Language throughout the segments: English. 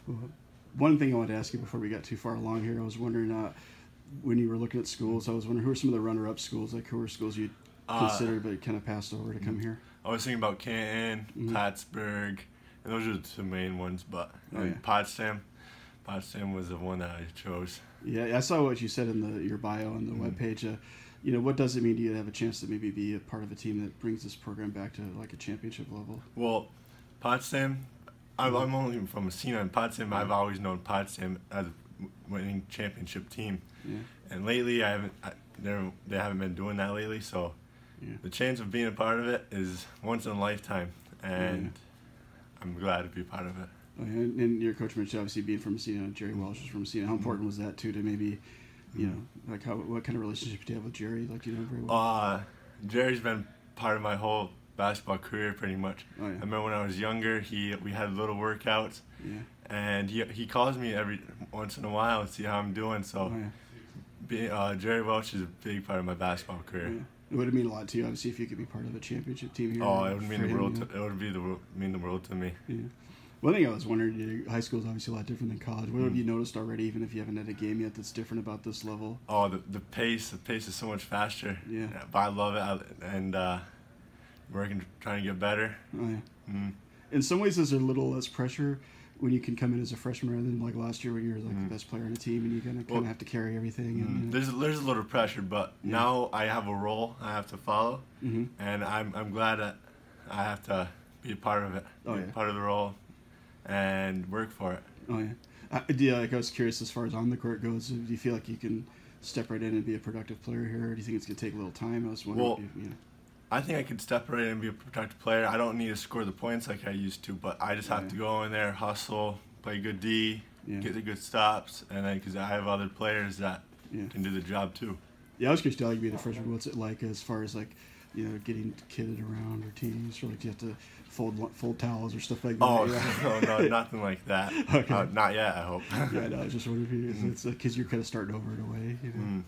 Well, one thing I wanted to ask you before we got too far along here, I was wondering, when you were looking at schools, I was wondering who are some of the runner-up schools, like who are schools you considered but kind of passed over to come here? I was thinking about Canton, Plattsburgh, and those are the two main ones, but Potsdam was the one that I chose. Yeah, I saw what you said in your bio on the webpage. What does it mean to you to have a chance to maybe be a part of a team that brings this program back to like a championship level? Well, Potsdam, I'm only from Messina, and Potsdam, I've always known Potsdam as a winning championship team. Yeah. And lately, they haven't been doing that lately, so the chance of being a part of it is once in a lifetime, and I'm glad to be a part of it. Oh, yeah. And your coach mentioned obviously being from Messina, Jerry Welsh is from Messina. How important was that too to maybe, what kind of relationship do you have with Jerry? Like, do you know very well? Jerry's been part of my whole basketball career pretty much. Oh, yeah. I remember when I was younger, we had little workouts, and he calls me every once in a while to see how I'm doing. So, Jerry Welsh is a big part of my basketball career. Yeah. It would mean a lot to you, obviously, if you could be part of a championship team here. Oh, it would mean the world. It would mean the world to me. Yeah. One thing I was wondering, high school is obviously a lot different than college. What have you noticed already, even if you haven't had a game yet, that's different about this level? Oh, the pace is so much faster. Yeah. But I love it, and trying to get better. Oh, yeah. In some ways, is there a little less pressure when you can come in as a freshman rather than like last year when you're like the best player on the team and you kind of have to carry everything? And, There's a little pressure, but now I have a role I have to follow, and I'm glad that I have to be a part of it, part of the role, and work for it. Oh yeah. I was curious as far as on the court goes. Do you feel like you can step right in and be a productive player here, or do you think it's going to take a little time? I was wondering. Well, I think I could step right in and be a productive player. I don't need to score the points like I used to, but I just have to go in there, hustle, play good D, get the good stops, and then because I have other players that can do the job too. Yeah, I was curious to be the freshman. What's it like as far as like, getting kidded around or teams, or like do you have to fold towels or stuff like that? Oh, no, nothing like that. Okay. Not yet, I hope. Yeah, no, I was just wondering if it's because you're kind of starting over in a way.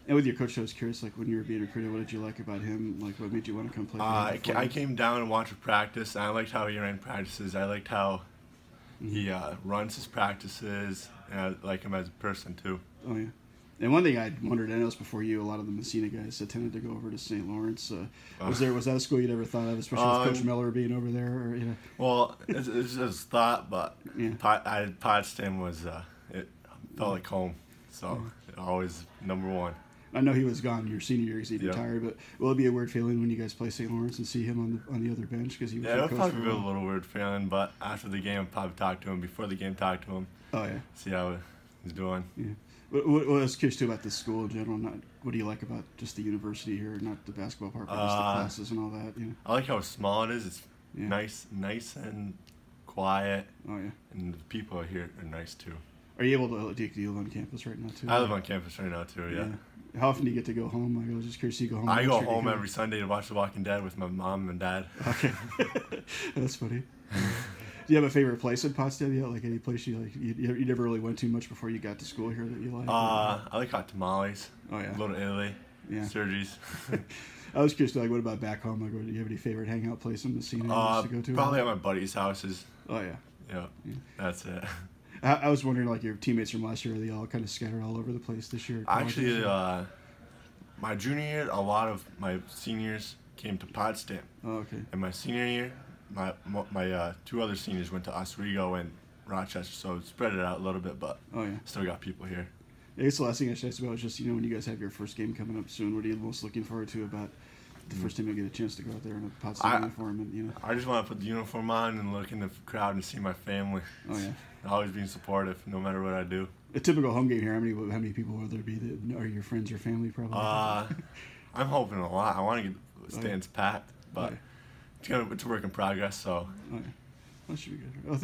And with your coach, I was curious, like when you were being recruited, what did you like about him? Like, what made you want to come play for him? I came down and watched practice, and I liked how he ran practices. I liked how he runs his practices, and I like him as a person too. Oh yeah. And one thing I wondered, I noticed before you, a lot of the Messina guys tended to go over to St. Lawrence. Was that a school you'd ever thought of, especially with Coach Miller being over there? Or, Well, it's just thought, but Potsdam was it felt like home, so always number one. I know he was gone your senior year because he retired, but will it be a weird feeling when you guys play St. Lawrence and see him on the other bench because he was it'll probably be a little weird feeling, but after the game, I'll probably talk to him. Before the game, talk to him. Oh yeah. See how he's doing. Yeah. What I was curious too about this school in general. What do you like about just the university here, not the basketball part, but just the classes and all that? I like how small it is. It's nice and quiet. Oh yeah. And the people here are nice too. Are you able to? Do you live on campus right now too? I live on campus right now too. Yeah. How often do you get to go home? I was just curious. You go home. I go home every Sunday to watch The Walking Dead with my mom and dad. Okay. That's funny. Do you have a favorite place in Potsdam yet? Like any place you like? You never really went to much before you got to school here that you like? I like hot tamales. Oh yeah. Go to Italy. Yeah. Sergi's. I was curious, like, what about back home? Like, do you have any favorite hangout place in Messina you to go to? Probably at my buddy's houses. Oh yeah. Yeah. That's it. I was wondering, like, your teammates from last year, are they all kind of scattered all over the place this year? Actually, my junior year, a lot of my seniors came to Potsdam. Oh, okay. And my senior year, my two other seniors went to Oswego and Rochester, so it spread it out a little bit, but still got people here. I guess the last thing I should ask about is just, when you guys have your first game coming up soon, what are you most looking forward to about the first time you get a chance to go out there in a Potsdam uniform? And, I just want to put the uniform on and look in the crowd and see my family. Oh, yeah. Always being supportive, no matter what I do. A typical home game here, how many people will there be that are your friends or family probably? I'm hoping a lot. I want to get the stands packed, but it's a work in progress, so. That should be good.